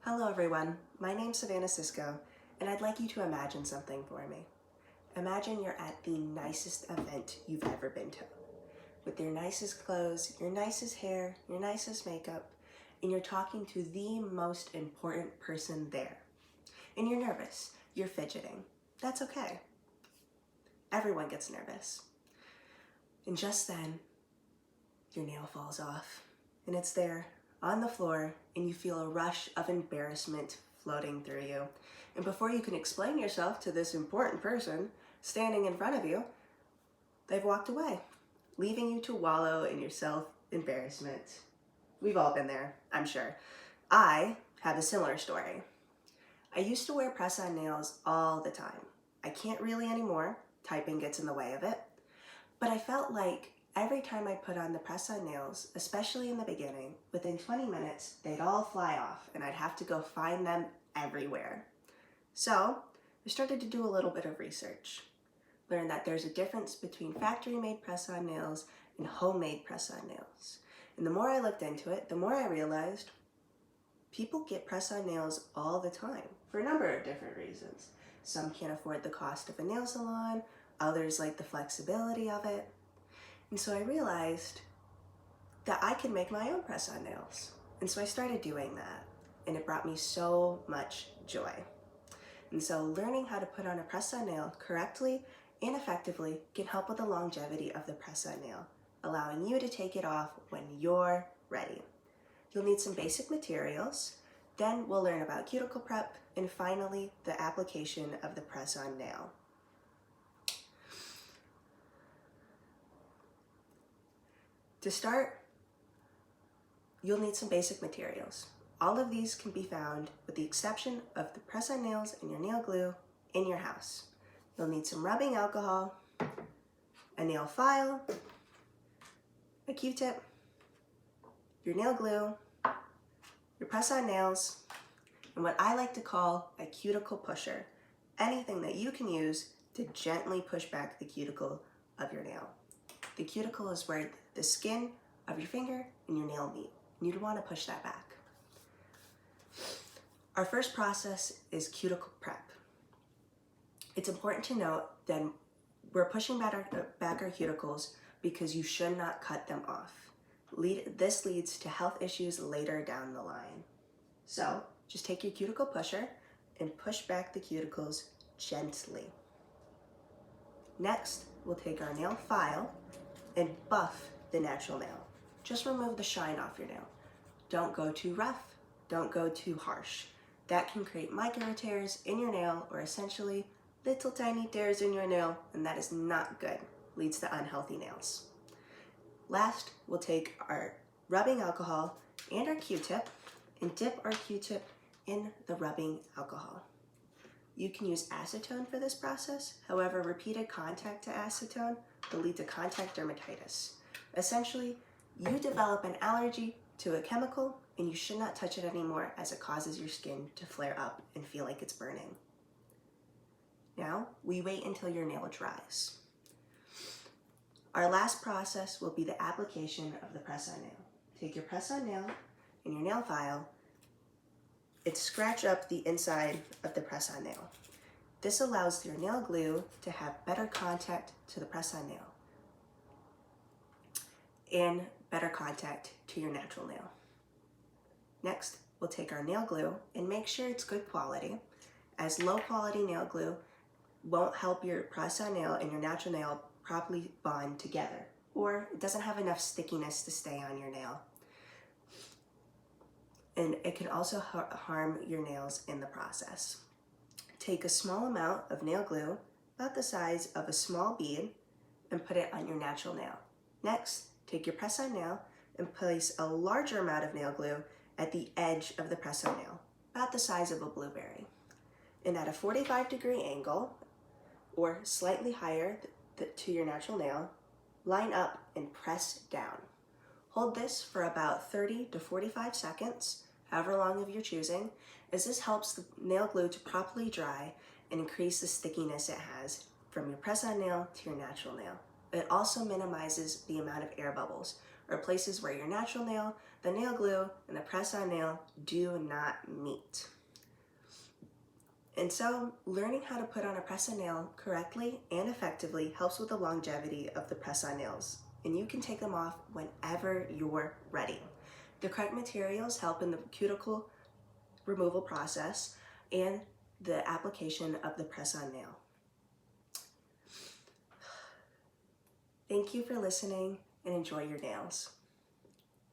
Hello everyone, my name's Savannah Cisco, and I'd like you to imagine something for me. Imagine you're at the nicest event you've ever been to, with your nicest clothes, your nicest hair, your nicest makeup, and you're talking to the most important person there. And you're nervous, you're fidgeting. That's okay. Everyone gets nervous. And just then, your nail falls off, and it's there on the floor, and you feel a rush of embarrassment floating through you. And before you can explain yourself to this important person standing in front of you, they've walked away, leaving you to wallow in your self-embarrassment. We've all been there, I'm sure. I have a similar story. I used to wear press-on nails all the time. I can't really anymore. Typing gets in the way of it. But I felt like every time I put on the press-on nails, especially in the beginning, within 20 minutes, they'd all fly off and I'd have to go find them everywhere. So I started to do a little bit of research. Learned that there's a difference between factory-made press-on nails and homemade press-on nails. And the more I looked into it, the more I realized people get press-on nails all the time for a number of different reasons. Some can't afford the cost of a nail salon, others like the flexibility of it. And so I realized that I could make my own press-on nails. And so I started doing that, and it brought me so much joy. And so learning how to put on a press-on nail correctly and effectively can help with the longevity of the press-on nail, allowing you to take it off when you're ready. You'll need some basic materials, then we'll learn about cuticle prep, and finally the application of the press-on nail. To start, you'll need some basic materials. All of these can be found, with the exception of the press-on nails and your nail glue, in your house. You'll need some rubbing alcohol, a nail file, a Q-tip, your nail glue, your press-on nails, and what I like to call a cuticle pusher, anything that you can use to gently push back the cuticle of your nail. The cuticle is where the skin of your finger and your nail meet, and you'd want to push that back. Our first process is cuticle prep. It's important to note that we're pushing back our cuticles because you should not cut them off. This leads to health issues later down the line. So just take your cuticle pusher and push back the cuticles gently. Next, we'll take our nail file and buff the natural nail. Just remove the shine off your nail. Don't go too rough, don't go too harsh. That can create micro tears in your nail, or essentially little tiny tears in your nail, and that is not good. Leads to unhealthy nails. Last, we'll take our rubbing alcohol and our Q-tip and dip our Q-tip in the rubbing alcohol. You can use acetone for this process. However, repeated contact to acetone will lead to contact dermatitis. Essentially, you develop an allergy to a chemical and you should not touch it anymore, as it causes your skin to flare up and feel like it's burning. Now, we wait until your nail dries. Our last process will be the application of the press-on nail. Take your press-on nail and your nail file and scratch up the inside of the press-on nail. This allows your nail glue to have better contact to the press-on nail and better contact to your natural nail. Next, we'll take our nail glue and make sure it's good quality, as low quality nail glue won't help your press-on nail and your natural nail properly bond together, or it doesn't have enough stickiness to stay on your nail. And it can also harm your nails in the process. Take a small amount of nail glue, about the size of a small bead, and put it on your natural nail. Next, take your press-on nail and place a larger amount of nail glue at the edge of the press-on nail, about the size of a blueberry. And at a 45-degree angle, or slightly higher to your natural nail, line up and press down. Hold this for about 30 to 45 seconds, however long of your choosing, as this helps the nail glue to properly dry and increase the stickiness it has from your press-on nail to your natural nail. It also minimizes the amount of air bubbles, or places where your natural nail, the nail glue, and the press-on nail do not meet. And so, learning how to put on a press-on nail correctly and effectively helps with the longevity of the press-on nails, and you can take them off whenever you're ready. The correct materials help in the cuticle removal process and the application of the press-on nail. Thank you for listening and enjoy your nails.